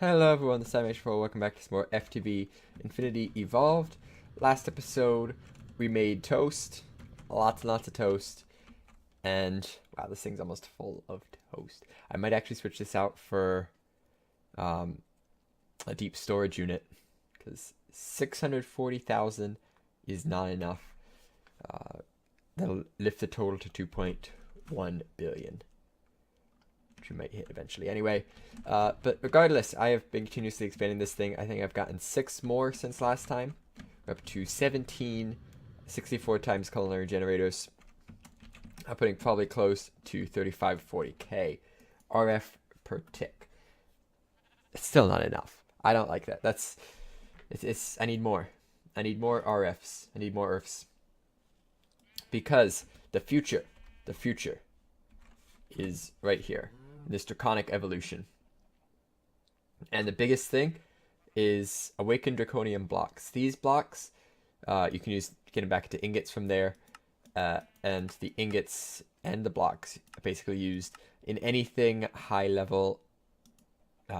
Hello everyone, this is H4. Welcome back to some more FTB Infinity Evolved. Last episode, we made toast. Lots and lots of toast. And, wow, this thing's almost full of toast. I might actually switch this out for a deep storage unit. Because 640,000 is not enough. That'll lift the total to 2.1 billion. We might hit eventually. Anyway, but regardless, I have been continuously expanding this thing. I think I've gotten 6 more since last time. We're up to 17, 64 times culinary generators. I'm putting probably close to 35-40k RF per tick. It's still not enough. I don't like that. I need more. I need more RFs. I need more ERFs. Because the future is right here. This draconic evolution. And the biggest thing is awakened draconium blocks. These blocks, you can use get them back into ingots from there. And the ingots and the blocks are basically used in anything high level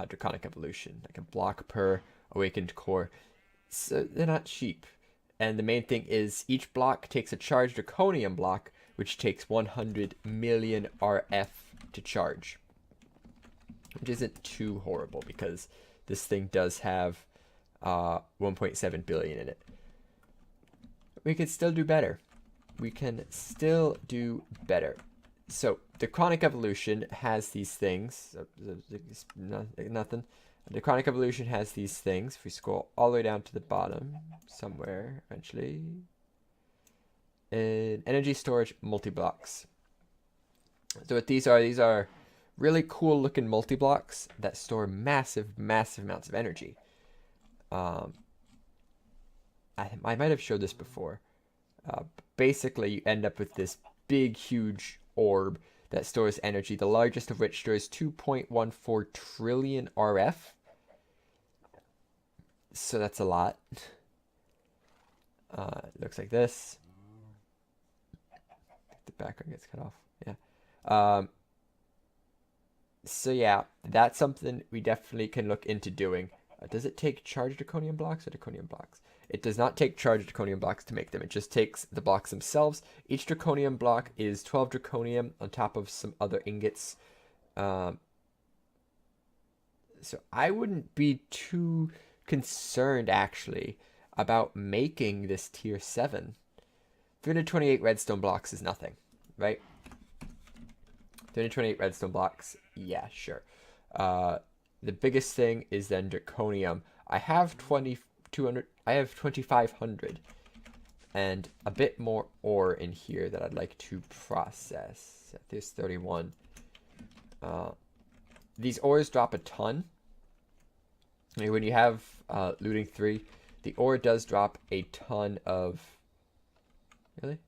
draconic evolution. Like a block per awakened core. So they're not cheap. And the main thing is each block takes a charged draconium block, which takes 100 million RF to charge. Which isn't too horrible because this thing does have 1.7 billion in it. We could still do better. We can still do better. So, the Draconic Evolution has these things. Nothing. The Draconic Evolution has these things. If we scroll all the way down to the bottom, somewhere, eventually. Energy storage multi-blocks. So what these are really cool looking multi-blocks that store massive amounts of energy. I might have showed this before. Basically, you end up with this big, huge orb that stores energy, the largest of which stores 2.14 trillion RF. So that's a lot. It looks like this. The background gets cut off. Yeah. So yeah, that's something we definitely can look into doing. Does it take charged draconium blocks or draconium blocks? It does not take charged draconium blocks to make them. It just takes the blocks themselves. Each draconium block is 12 draconium on top of some other ingots. So I wouldn't be too concerned actually about making this tier 7. 328 redstone blocks is nothing, right? 328 redstone blocks, yeah, sure. The biggest thing is then draconium. I have 2,200. I have 2,500, and a bit more ore in here that I'd like to process. There's 31. These ores drop a ton. I mean, when you have looting 3, the ore does drop a ton of. Really?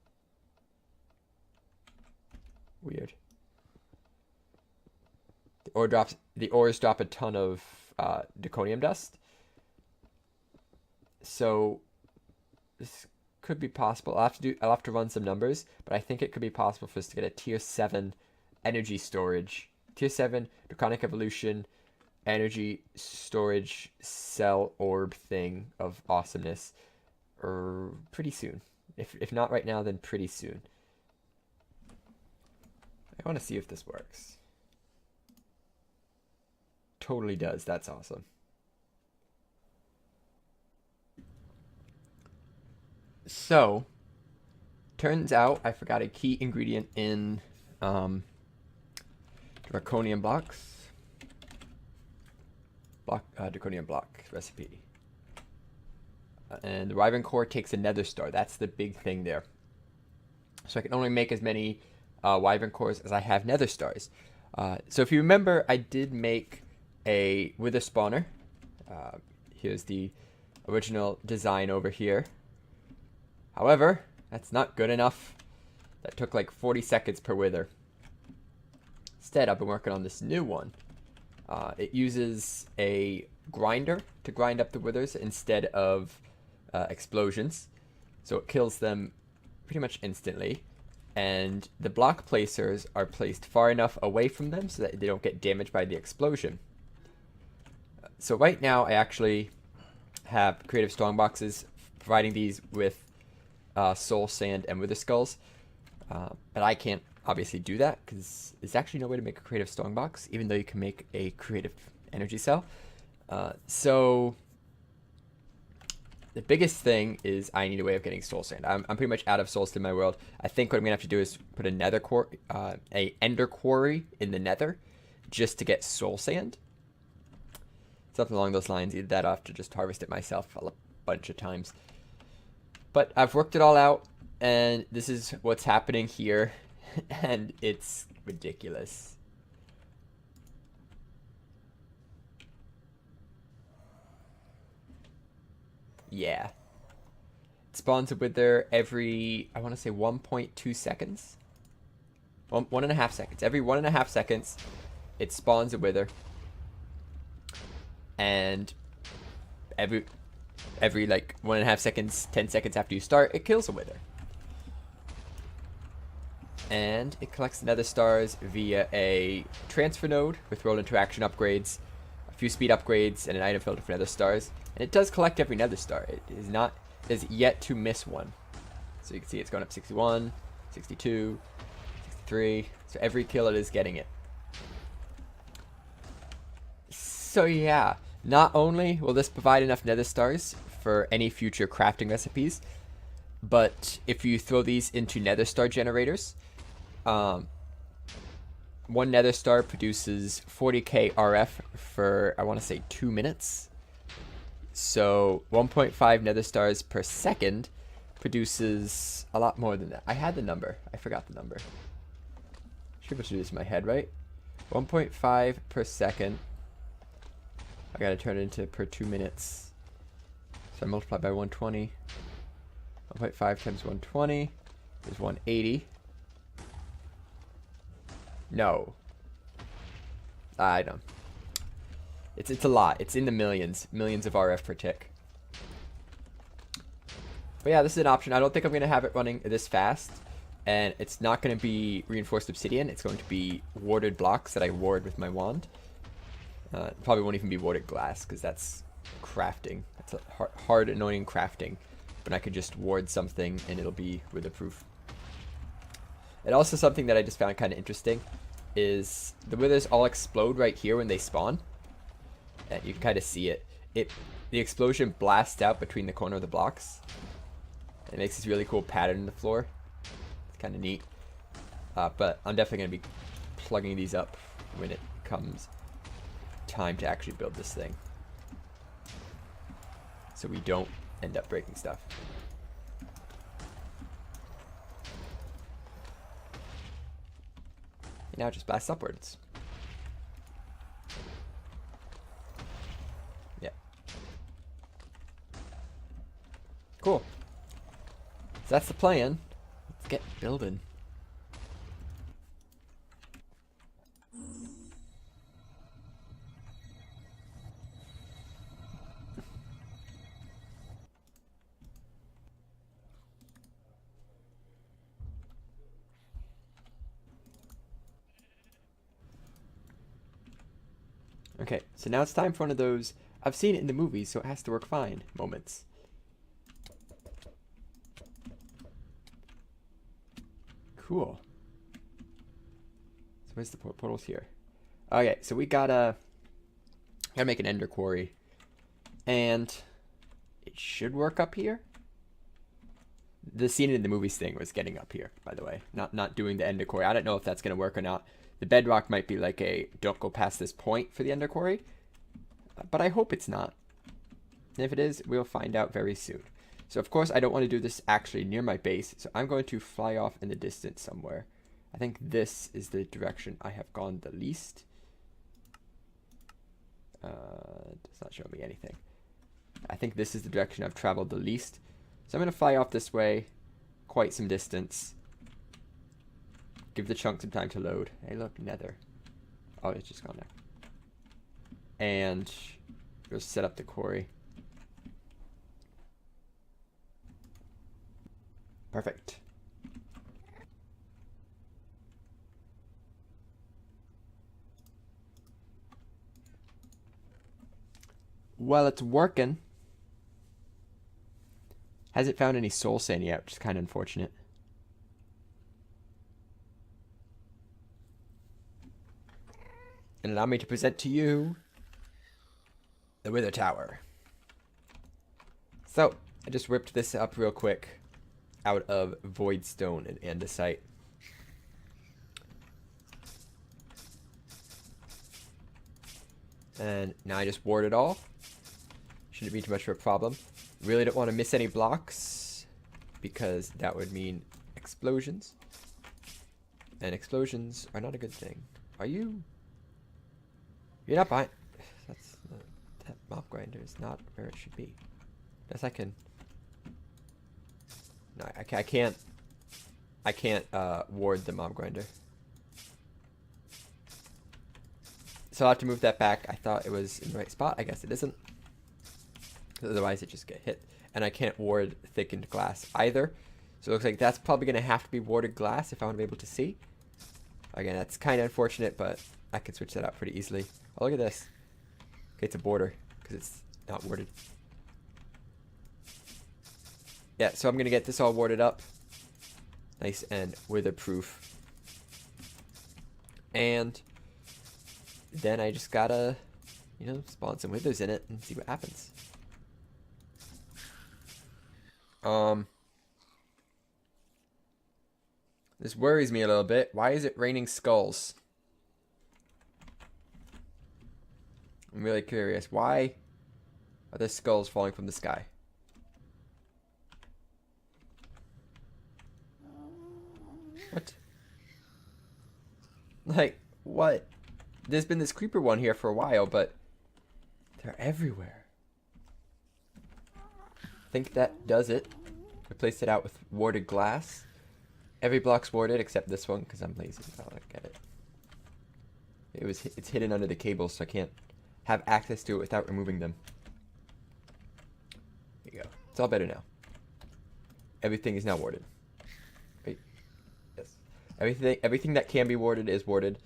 Weird. The ores drop a ton of draconium dust. So this could be possible. I'll have to run some numbers, but I think it could be possible for us to get a tier 7 energy storage. Tier 7 Draconic Evolution energy storage cell orb thing of awesomeness pretty soon. If not right now, then pretty soon. I want to see if this works. Totally does. That's awesome. So, turns out I forgot a key ingredient in draconium blocks. Draconium block recipe. And the Wyvern core takes a nether star. That's the big thing there. So I can only make as many Wyvern cores as I have nether stars. So if you remember, I did make a wither spawner. Here's the original design over here. However, that's not good enough. That took like 40 seconds per wither. Instead, I've been working on this new one. It uses a grinder to grind up the withers instead of explosions. So it kills them pretty much instantly. And the block placers are placed far enough away from them so that they don't get damaged by the explosion. So right now I actually have creative strongboxes providing these with soul sand and wither skulls, but I can't obviously do that because there's actually no way to make a creative strongbox, even though you can make a creative energy cell. So the biggest thing is I need a way of getting soul sand. I'm pretty much out of souls in my world. I think what I'm gonna have to do is put a nether a ender quarry in the nether just to get soul sand. Something along those lines. Either that or I have to just harvest it myself a bunch of times. But I've worked it all out, and this is what's happening here, and it's ridiculous. Yeah. It spawns a wither every, I want to say 1.2 seconds. 1.5 seconds. Every 1.5 seconds, it spawns a wither. And every like 1.5 seconds, 10 seconds after you start, it kills a wither. And it collects the nether stars via a transfer node with role interaction upgrades, a few speed upgrades, and an item filter for nether stars. And it does collect every nether star. It is yet to miss one. So you can see it's going up 61, 62, 63. So every kill it is getting it. So yeah, not only will this provide enough nether stars for any future crafting recipes, but if you throw these into nether star generators, one nether star produces 40k RF for, I want to say, 2 minutes. So 1.5 nether stars per second produces a lot more than that. I had the number. I forgot the number. Should be able to do this in my head, right? 1.5 per second. I gotta turn it into per 2 minutes. So I multiply by 120. 1.5 times 120 is 180. No. I don't. It's a lot. It's in the millions of RF per tick. But yeah, this is an option. I don't think I'm gonna have it running this fast, and it's not gonna be reinforced obsidian. It's going to be warded blocks that I ward with my wand. Probably won't even be warded glass because that's crafting. That's a hard, annoying crafting. But I could just ward something and it'll be witherproof. And also something that I just found kind of interesting is the withers all explode right here when they spawn. And you can kind of see it. The explosion blasts out between the corner of the blocks. It makes this really cool pattern in the floor. It's kind of neat. But I'm definitely going to be plugging these up when it comes time to actually build this thing, so we don't end up breaking stuff. And now it just blasts upwards. Yeah. Cool. So that's the plan. Let's get building. Okay, so now it's time for one of those I've seen it in the movies, so it has to work fine moments. Cool. So where's the portals here? Okay, so we gotta make an ender quarry. And it should work up here. The scene in the movies thing was getting up here, by the way. Not doing the ender quarry. I don't know if that's gonna work or not. The bedrock might be like a don't go past this point for the ender quarry. But I hope it's not. And if it is, we'll find out very soon. So of course I don't want to do this actually near my base. So I'm going to fly off in the distance somewhere. I think this is the direction I have gone the least. Does not show me anything. I think this is the direction I've traveled the least. So I'm going to fly off this way quite some distance. Give the chunk some time to load. Hey, look, nether. Oh, it's just gone there. And we'll set up the quarry. Perfect. Well, it's working. Hasn't found any soul sand yet, which is kind of unfortunate. And allow me to present to you the Wither Tower. So, I just ripped this up real quick out of Voidstone and Andesite. And now I just ward it all. Shouldn't be too much of a problem. Really don't want to miss any blocks because that would mean explosions. And explosions are not a good thing. Are you? You're not behind. That mob grinder is not where it should be. Yes, I can. No, I can't. I can't ward the mob grinder. So I'll have to move that back. I thought it was in the right spot. I guess it isn't. Otherwise, it just get hit. And I can't ward thickened glass either. So it looks like that's probably going to have to be warded glass if I want to be able to see. Again, that's kind of unfortunate, but I can switch that out pretty easily. Oh, look at this. Okay, it's a border because it's not warded. Yeah, so I'm going to get this all warded up. Nice and wither-proof. And then I just gotta, you know, spawn some withers in it and see what happens. This worries me a little bit. Why is it raining skulls? I'm really curious. Why are there skulls falling from the sky? What? Like, what? There's been this creeper one here for a while, but they're everywhere. I think that does it. Replace it out with warded glass. Every block's warded except this one because I'm lazy. Oh, I get it. It's hidden under the cables, so I can't have access to it without removing them. There you go. It's all better now. Everything is now warded. Wait. Yes. Everything that can be warded is warded.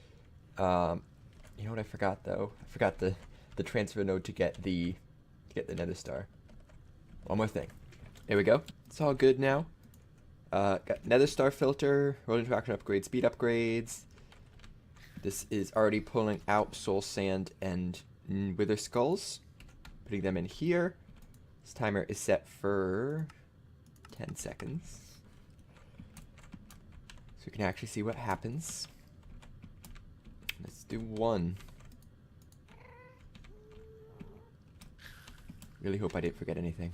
You know what I forgot though? I forgot the transfer node to get the nether star. One more thing. There we go. It's all good now. Got nether star filter, road interaction upgrade, speed upgrades. This is already pulling out soul sand and wither skulls. Putting them in here. This timer is set for 10 seconds. So we can actually see what happens. Let's do one. Really hope I didn't forget anything.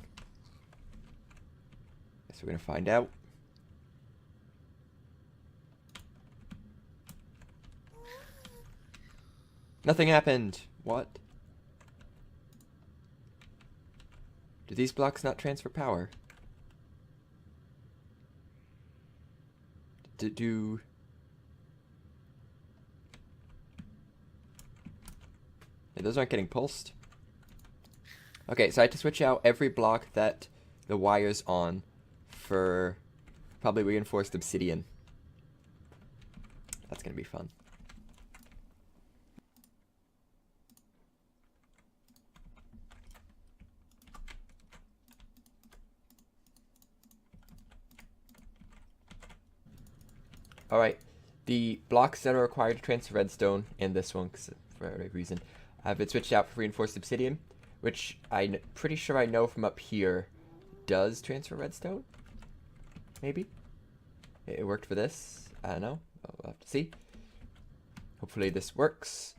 Guess we're gonna find out. Nothing happened. What? Do these blocks not transfer power? Yeah, those aren't getting pulsed. Okay, so I had to switch out every block that the wire's on for probably reinforced obsidian. That's gonna be fun. Alright, the blocks that are required to transfer redstone, and this one, cause for whatever reason, have been switched out for reinforced obsidian, which I'm pretty sure I know from up here does transfer redstone? Maybe? It worked for this. I don't know. We'll have to see. Hopefully this works.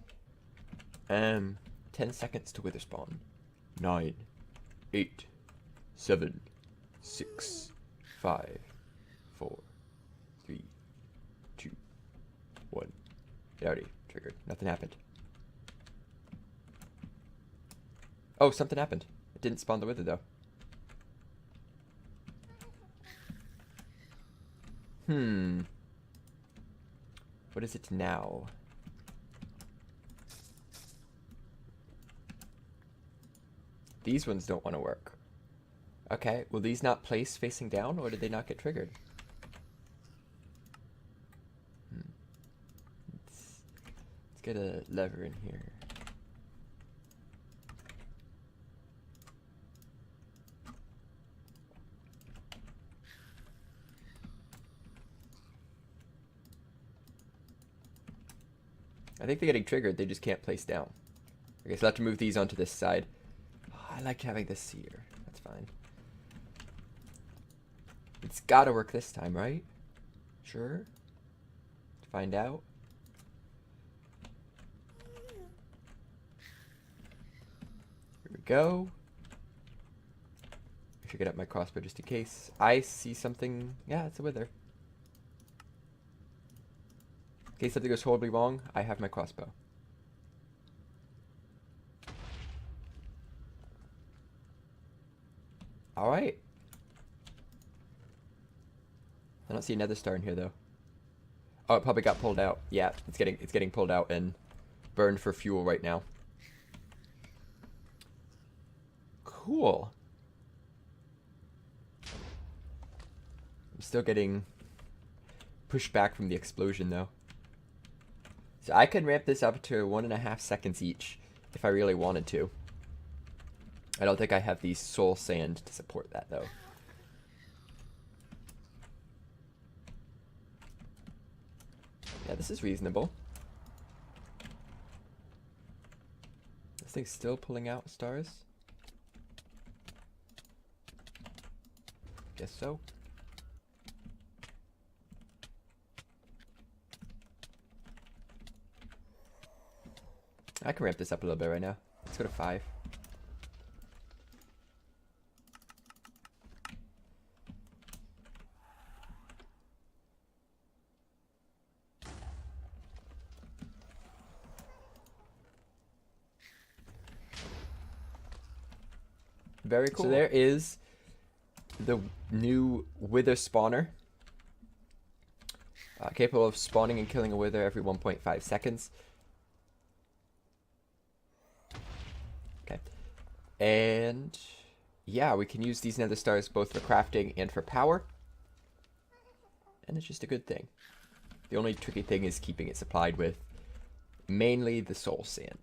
10 seconds to wither spawn. 9, 8, 7, 6, 5, 4, 3, 2, 1. It already triggered. Nothing happened. Oh, something happened. It didn't spawn the wither though. What is it now? These ones don't want to work. Okay, will these not place facing down, or did they not get triggered? Let's get a lever in here. I think they're getting triggered. They just can't place down. Okay, so I have to move these onto this side. Oh, I like having this here. That's fine. It's gotta work this time, right? Sure. Find out. Here we go. I should get up my crossbow just in case. I see something. Yeah, it's a wither. In case something goes horribly wrong, I have my crossbow. Alright. I don't see another star in here though. Oh, it probably got pulled out. Yeah, it's getting pulled out and burned for fuel right now. Cool. I'm still getting pushed back from the explosion though. So I could ramp this up to 1.5 seconds each if I really wanted to. I don't think I have the soul sand to support that though. Yeah, this is reasonable. This thing's still pulling out stars. Guess so. I can ramp this up a little bit right now. Let's go to 5. Very cool. So there is the new wither spawner. Capable of spawning and killing a wither every 1.5 seconds. Okay. And yeah, we can use these nether stars both for crafting and for power. And it's just a good thing. The only tricky thing is keeping it supplied with mainly the soul sand.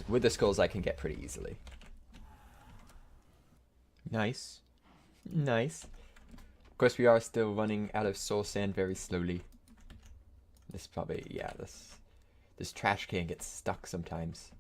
With the skulls I can get pretty easily. Nice. Nice. Of course, we are still running out of soul sand very slowly. This probably, yeah, this trash can gets stuck sometimes.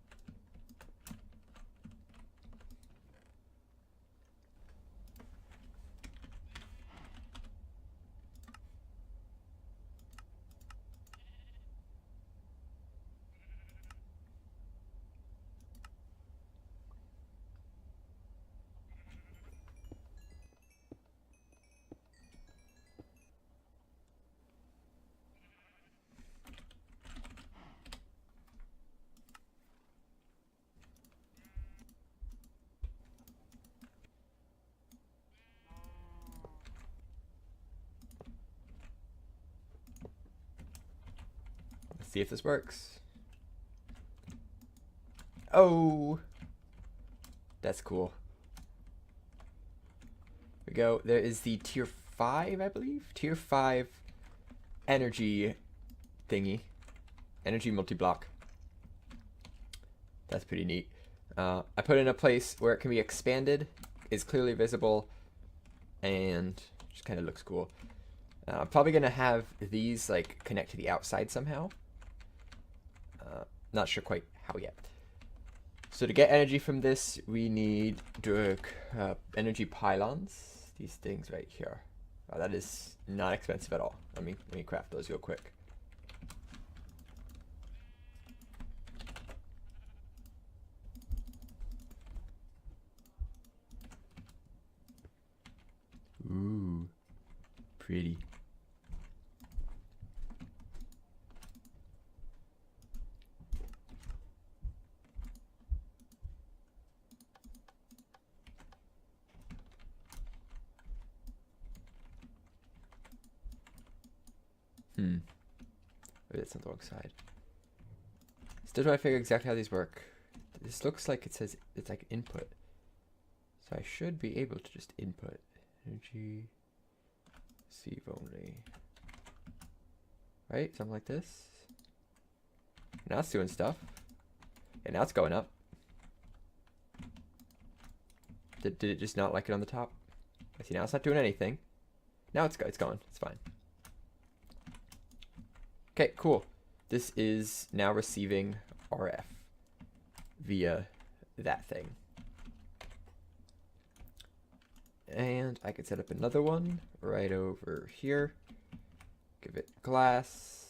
See if this works. Oh, that's cool. Here we go. There is the tier 5, I believe. Tier 5 energy thingy. Energy multi-block. That's pretty neat. I put it in a place where it can be expanded, is clearly visible, and just kind of looks cool. I'm probably going to have these like connect to the outside somehow. Not sure quite how yet. So to get energy from this, we need energy pylons. These things right here. That is not expensive at all. Let me craft those real quick. Ooh, pretty. Maybe that's on the wrong side. Still trying to figure exactly how these work. This looks like it says it's like input. So I should be able to just input. Energy. Receive only. Right? Something like this. Now it's doing stuff. And now it's going up. Did it just not like it on the top? I see now it's not doing anything. Now it's going. It's fine. Okay, cool. this is now receiving RF via that thing. And I could set up another one right over here. Give it glass.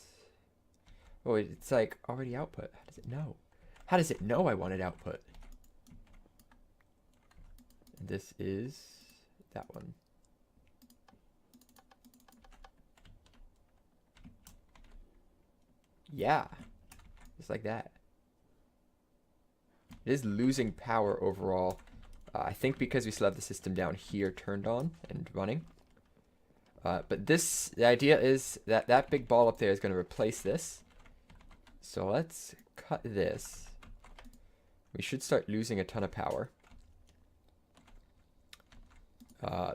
Oh, it's like already output. How does it know? How does it know I wanted output? And this is that one. Yeah, just like that. It is losing power overall. I think because we still have the system down here turned on and running. But the idea is that that big ball up there is going to replace this. So let's cut this. We should start losing a ton of power.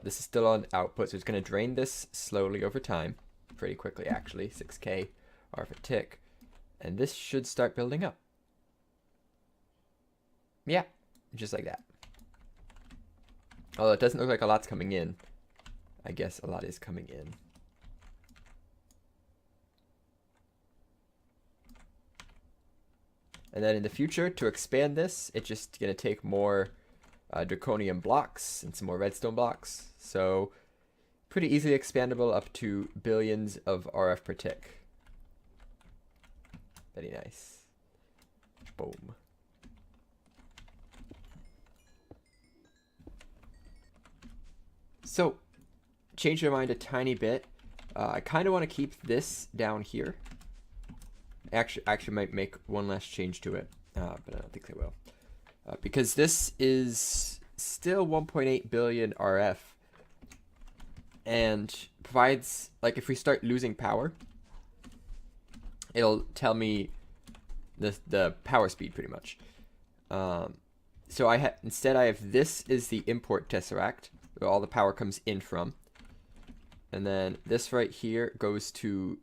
This is still on output, so it's going to drain this slowly over time. Pretty quickly, actually. 6K RF a tick. And this should start building up. Yeah, just like that. Although it doesn't look like a lot's coming in. I guess a lot is coming in. And then in the future, to expand this, it's just going to take more draconium blocks and some more redstone blocks. So pretty easily expandable up to billions of RF per tick. Very nice. Boom. So, change your mind a tiny bit. I kind of want to keep this down here. Actually might make one last change to it, but I don't think I will. Because this is still 1.8 billion RF, and provides, like, if we start losing power, it'll tell me the power speed pretty much. So instead I have this is the import tesseract, where all the power comes in from, and then this right here goes to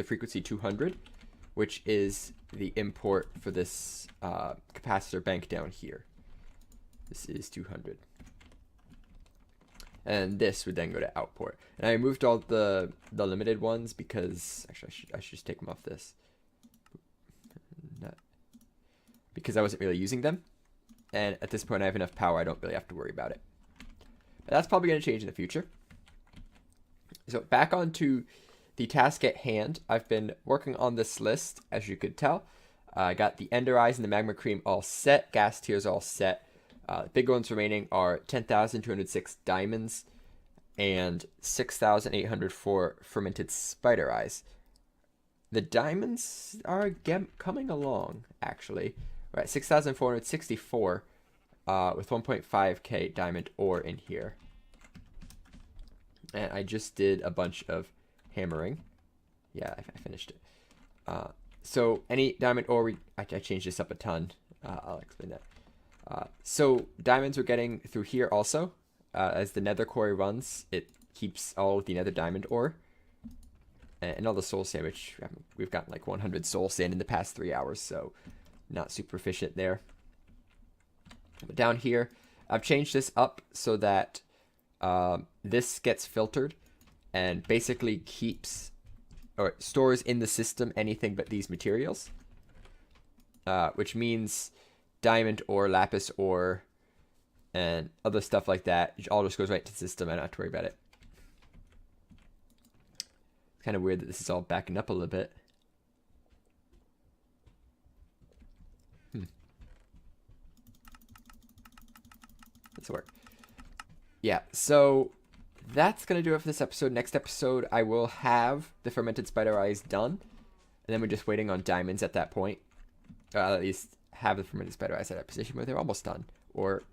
frequency 200, which is the import for this capacitor bank down here. This is 200. And this would then go to output. And I removed all the limited ones because actually I should just take them off this. Because I wasn't really using them. And at this point I have enough power, I don't really have to worry about it. But that's probably going to change in the future. So back onto the task at hand. I've been working on this list, as you could tell. I got the ender eyes and the magma cream all set. Gas tiers all set. The big ones remaining are 10,206 diamonds and 6,804 fermented spider eyes. The diamonds are coming along, actually. We're at 6,464 with 1.5k diamond ore in here. And I just did a bunch of hammering. Yeah, I finished it. So any diamond ore, I changed this up a ton. I'll explain that. So diamonds we're getting through here also. As the nether quarry runs, it keeps all of the nether diamond ore. And all the soul sand, which we've gotten like 100 soul sand in the past 3 hours, so not super efficient there. But down here, I've changed this up so that this gets filtered and basically keeps or stores in the system anything but these materials. Which means diamond ore, lapis ore, and other stuff like that. It all just goes right to the system. I don't have to worry about it. It's kind of weird that this is all backing up a little bit. Let's work. Yeah, so that's going to do it for this episode. Next episode, I will have the fermented spider eyes done. And then we're just waiting on diamonds at that point. At least have the fermented spider eyes at a position where they're almost done. Or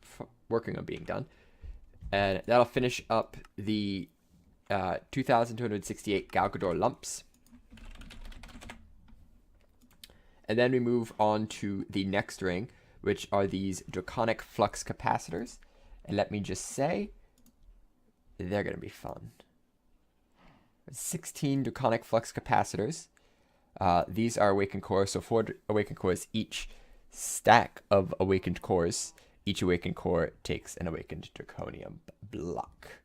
working on being done. And that'll finish up the 2,268 Galgador lumps. And then we move on to the next ring, which are these draconic flux capacitors. And let me just say, they're going to be fun. 16 draconic flux capacitors. These are awakened cores, so 4 awakened cores each stack of awakened cores. Each awakened core takes an awakened draconium block.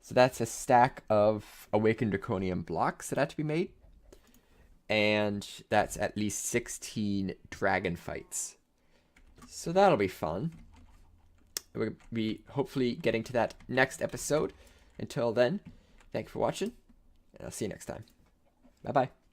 So that's a stack of awakened draconium blocks that had to be made. and that's at least 16 dragon fights. So that'll be fun. We'll be hopefully getting to that next episode. Until then, thanks for watching, and I'll see you next time. Bye-bye.